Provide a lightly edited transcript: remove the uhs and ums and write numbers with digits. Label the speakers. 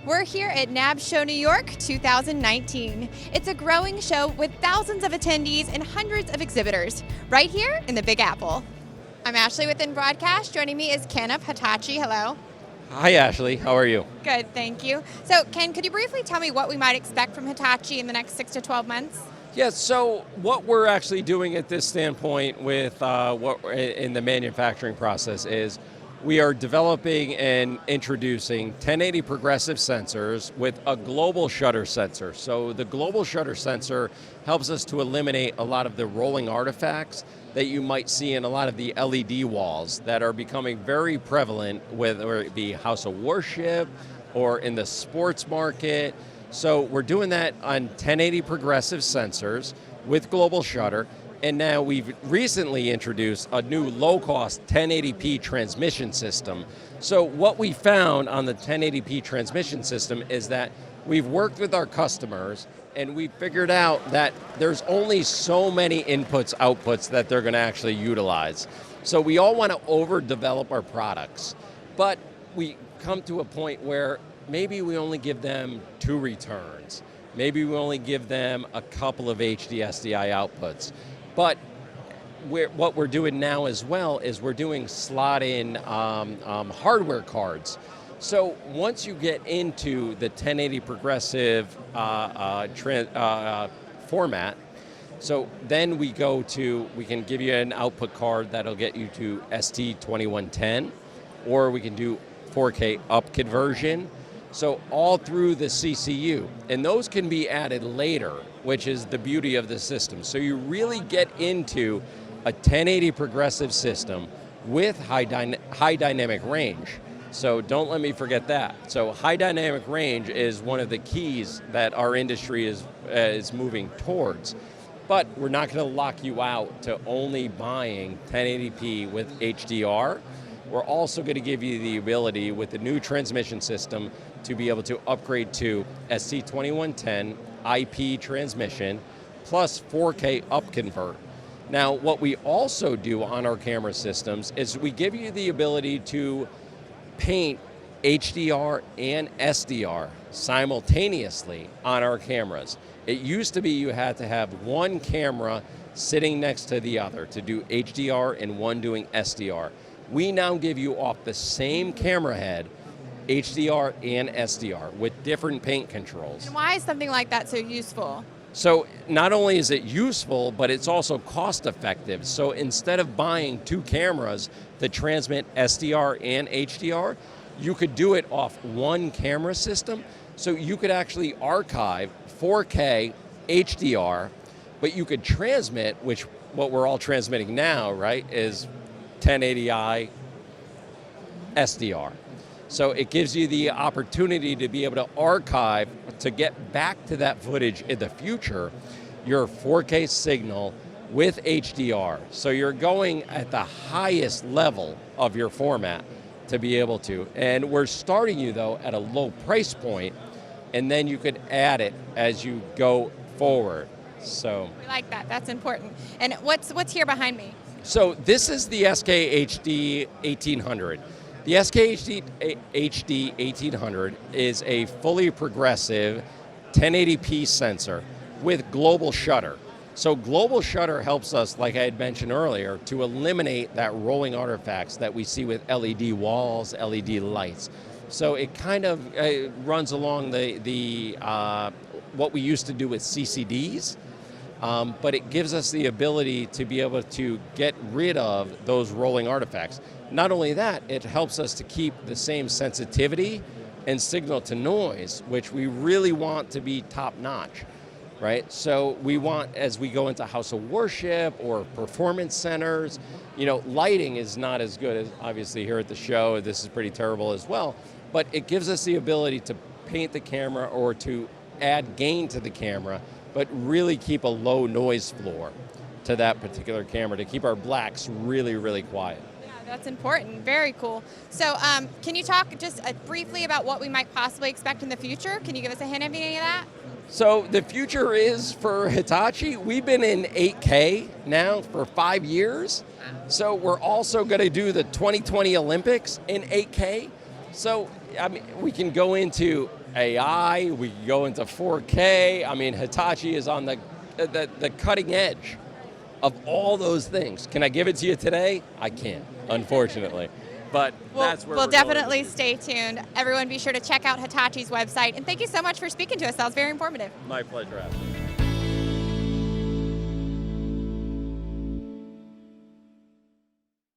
Speaker 1: We're here at NAB Show New York 2019. It's a growing show with thousands of attendees and hundreds of exhibitors, right here in the Big Apple. I'm Ashley with InBroadcast. Joining me is Ken of Hitachi. Hello.
Speaker 2: Hi, Ashley. How are you?
Speaker 1: Good, thank you. So, Ken, could you briefly tell me what we might expect from Hitachi in the next 6 to 12 months?
Speaker 2: Yes, so what we're actually doing at this standpoint with what in the manufacturing process is we are developing and introducing 1080 progressive sensors with a global shutter sensor. So the global shutter sensor helps us to eliminate a lot of the rolling artifacts that you might see in a lot of the LED walls that are becoming very prevalent, whether it be house of worship or in the sports market. So we're doing that on 1080 progressive sensors with global shutter. And now we've recently introduced a new low-cost 1080p transmission system. So what we found on the 1080p transmission system is that we've worked with our customers and we figured out that there's only so many inputs, outputs that they're going to actually utilize. So we all want to overdevelop our products, but we come to a point where maybe we only give them 2 returns. Maybe we only give them a couple of HD SDI outputs. But what we're doing now as well is we're doing slot-in hardware cards. So once you get into the 1080 progressive format, so then we can give you an output card that'll get you to ST2110, or we can do 4K up conversion. So all through the CCU, and those can be added later, which is the beauty of the system. So you really get into a 1080 progressive system with high dynamic range. So don't let me forget that. So high dynamic range is one of the keys that our industry is moving towards. But we're not going to lock you out to only buying 1080p with HDR. We're also going to give you the ability with the new transmission system to be able to upgrade to ST2110 IP transmission plus 4K upconvert. Now, what we also do on our camera systems is we give you the ability to paint HDR and SDR simultaneously on our cameras. It used to be you had to have one camera sitting next to the other to do HDR and one doing SDR. We now give you off the same camera head HDR and SDR with different paint controls.
Speaker 1: And why is something like that so useful?
Speaker 2: So not only is it useful, but it's also cost effective. So instead of buying 2 cameras to transmit SDR and HDR, you could do it off one camera system. So you could actually archive 4K HDR, but you could transmit, which what we're all transmitting now, right, is 1080i SDR. So it gives you the opportunity to be able to archive, to get back to that footage in the future, your 4K signal with HDR. So you're going at the highest level of your format to be able to. And we're starting you though at a low price point, and then you could add it as you go forward. So
Speaker 1: we like that, that's important. And what's here behind me?
Speaker 2: So this is the SK-HD 1800. The SK-HD 1800 is a fully progressive 1080p sensor with global shutter. So global shutter helps us, like I had mentioned earlier, to eliminate that rolling artifacts that we see with LED walls, LED lights. So it kind of runs along what we used to do with CCDs. But it gives us the ability to be able to get rid of those rolling artifacts. Not only that, it helps us to keep the same sensitivity and signal to noise, which we really want to be top notch, right? So we want, as we go into house of worship or performance centers, lighting is not as good as obviously here at the show. This is pretty terrible as well, but it gives us the ability to paint the camera or to add gain to the camera, but really keep a low noise floor to that particular camera to keep our blacks really, really quiet.
Speaker 1: Yeah, that's important. Very cool. So can you talk just briefly about what we might possibly expect in the future? Can you give us a hint of any of that?
Speaker 2: So the future is for Hitachi, we've been in 8K now for 5 years. So we're also going to do the 2020 Olympics in 8K. So I mean, we can go into AI, we can go into 4K. I mean, Hitachi is on the cutting edge of all those things. Can I give it to you today? I can't, unfortunately. But that's where
Speaker 1: we'll
Speaker 2: we're going
Speaker 1: definitely
Speaker 2: in the
Speaker 1: stay tuned. Everyone be sure to check out Hitachi's website. And thank you so much for speaking to us. That was very informative.
Speaker 2: future. My pleasure, Ashley.